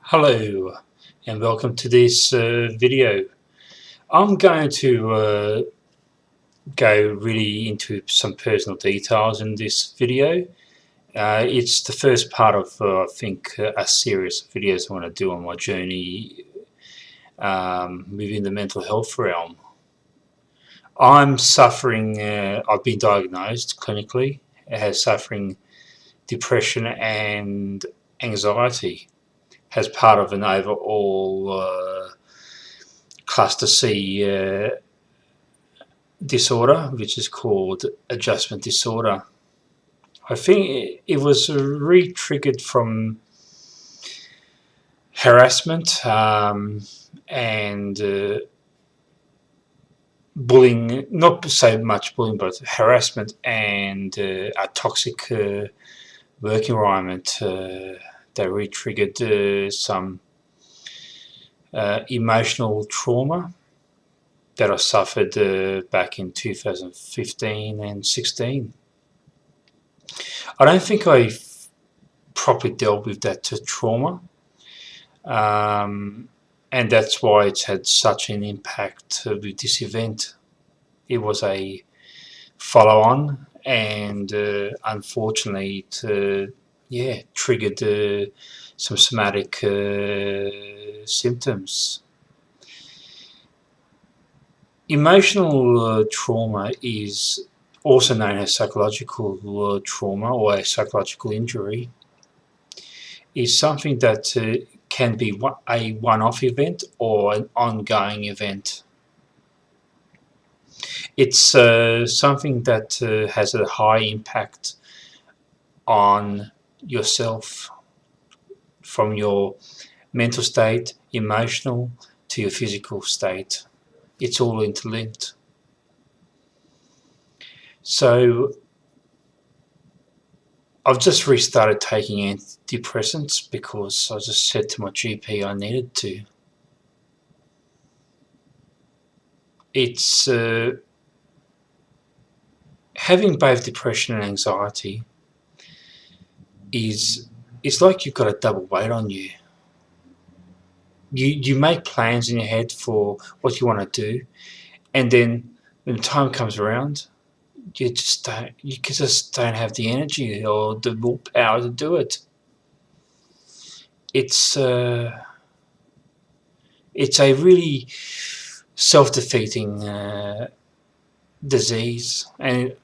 Hello and welcome to this video. I'm going to go really into some personal details in this video. It's the first part of I think a series of videos I want to do on my journey within the mental health realm. I'm suffering, I've been diagnosed clinically as suffering depression and anxiety as part of an overall cluster C disorder, which is called adjustment disorder. I think it was re-triggered from harassment and bullying, not so much bullying, but harassment and a toxic work environment that re-triggered some emotional trauma that I suffered back in 2015 and 16. I don't think I properly dealt with that trauma, and that's why it's had such an impact with this event. It was a follow-on, and unfortunately it triggered some somatic symptoms. Emotional trauma is also known as psychological trauma or a psychological injury. Is something that can be a one-off event or an ongoing event. It's something that has a high impact on yourself, from your mental state, emotional, to your physical state. It's all interlinked. So I've just restarted taking antidepressants because I just said to my GP I needed to. It's having both depression and anxiety it's like you've got a double weight on you. You make plans in your head for what you want to do, and then when the time comes around, you just don't have the energy or the willpower to do it. It's a really self-defeating disease, and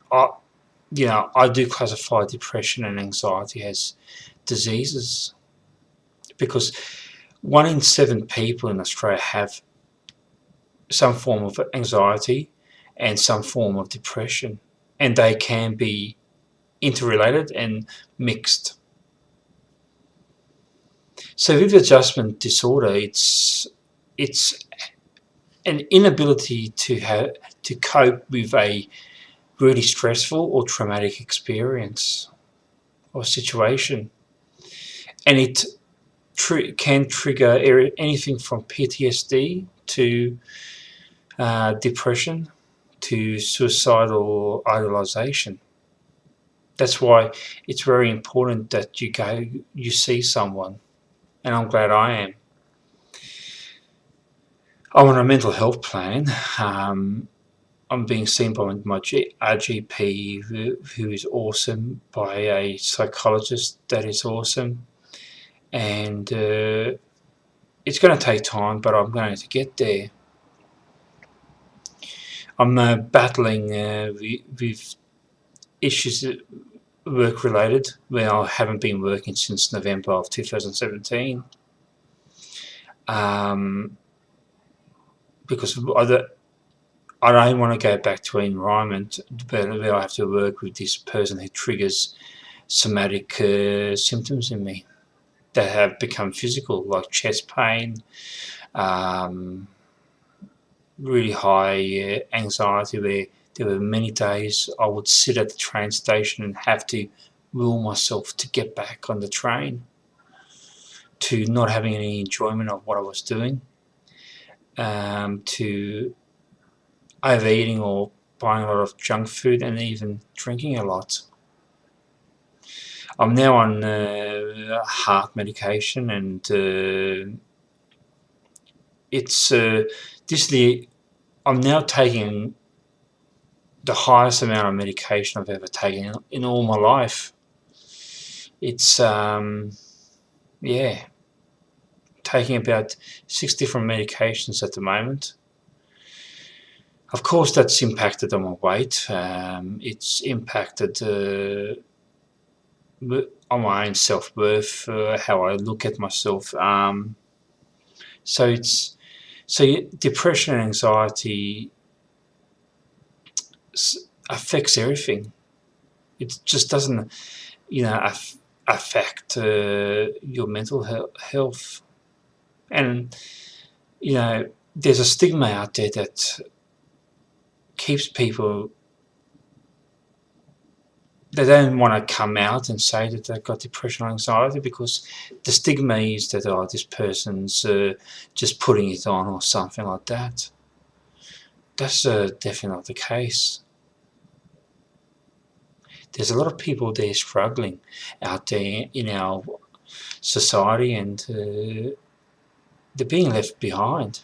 I do classify depression and anxiety as diseases because 1 in 7 people in Australia have some form of anxiety and some form of depression, and they can be interrelated and mixed. So with adjustment disorder, it's an inability to cope with a really stressful or traumatic experience or situation, and it can trigger anything from PTSD to depression to suicidal idealization. That's why it's very important that you see someone, and I'm glad I am. I'm on a mental health plan. I'm being seen by my GP, who is awesome, by a psychologist that is awesome, and it's going to take time, but I'm going to get there. I'm battling with issues work related, where I haven't been working since November of 2017, because I don't want to go back to an environment where I have to work with this person who triggers somatic symptoms in me that have become physical, like chest pain, really high anxiety, where there were many days I would sit at the train station and have to will myself to get back on the train, to not having any enjoyment of what I was doing, to overeating or buying a lot of junk food and even drinking a lot. I'm now on heart medication, and it's this the I'm now taking the highest amount of medication I've ever taken in all my life. It's yeah, taking about 6 different medications at the moment. Of course, that's impacted on my weight. It's impacted on my own self-worth, how I look at myself. So it's depression and anxiety affects everything. It just doesn't, affect your mental health. And there's a stigma out there that keeps people. They don't want to come out and say that they've got depression or anxiety because the stigma is that, oh, this person's just putting it on or something like that. That's definitely not the case. There's a lot of people there struggling out there in our society, and they're being left behind.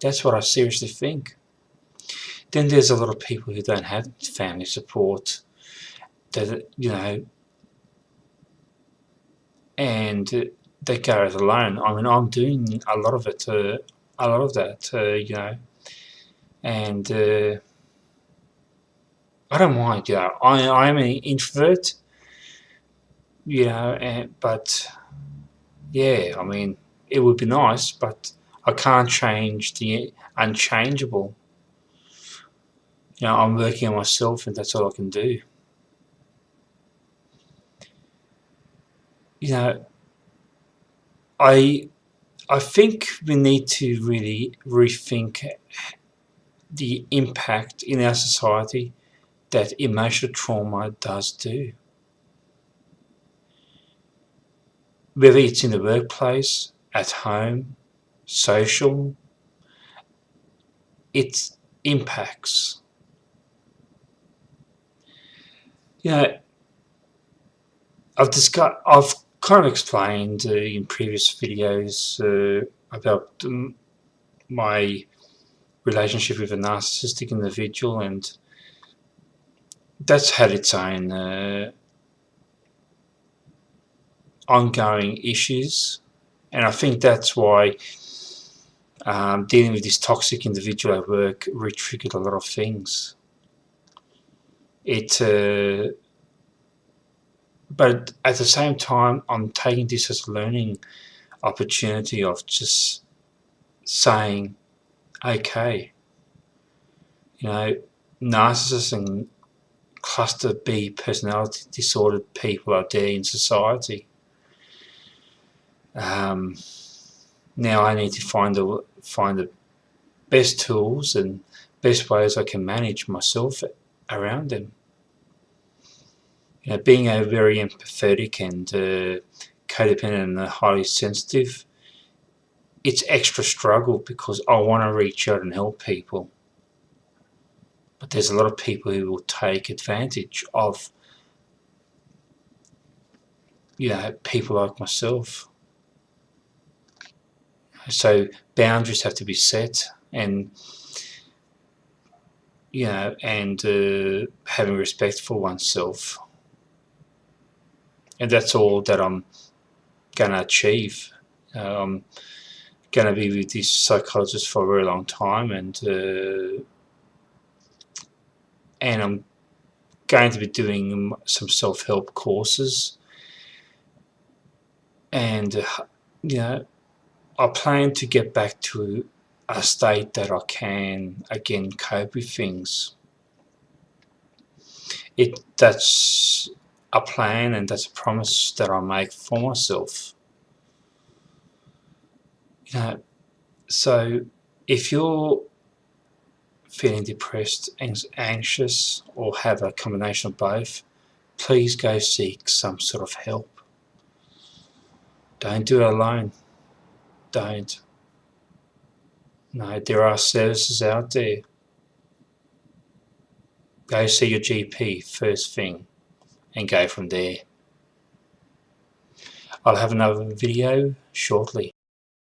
That's what I seriously think. Then there's a lot of people who don't have family support, that and they go it alone. I mean, I'm doing a lot of it, and I don't mind. I am an introvert, but yeah, I mean, it would be nice, but I can't change the unchangeable. I'm working on myself, and that's all I can do. I think we need to really rethink the impact in our society that emotional trauma does do. Whether it's in the workplace, at home, social, it impacts. I've kind of explained in previous videos about my relationship with a narcissistic individual, and that's had its own ongoing issues, and I think that's why dealing with this toxic individual at work re-triggered a lot of things. But at the same time, I'm taking this as a learning opportunity of just saying, okay, narcissists and cluster B personality disordered people are there in society. Now I need to find the best tools and best ways I can manage myself around them. Being a very empathetic and codependent and highly sensitive, it's extra struggle because I want to reach out and help people. But there's a lot of people who will take advantage of people like myself. So boundaries have to be set, and having respect for oneself, and that's all that I'm gonna achieve. I'm gonna be with this psychologist for a very long time, and I'm going to be doing some self-help courses, and I plan to get back to a state that I can again cope with things. That's a plan, and that's a promise that I make for myself. So if you're feeling depressed, anxious, or have a combination of both, please go seek some sort of help. Don't do it alone. Don't. No, there are services out there. Go see your GP first thing, and go from there. I'll have another video shortly.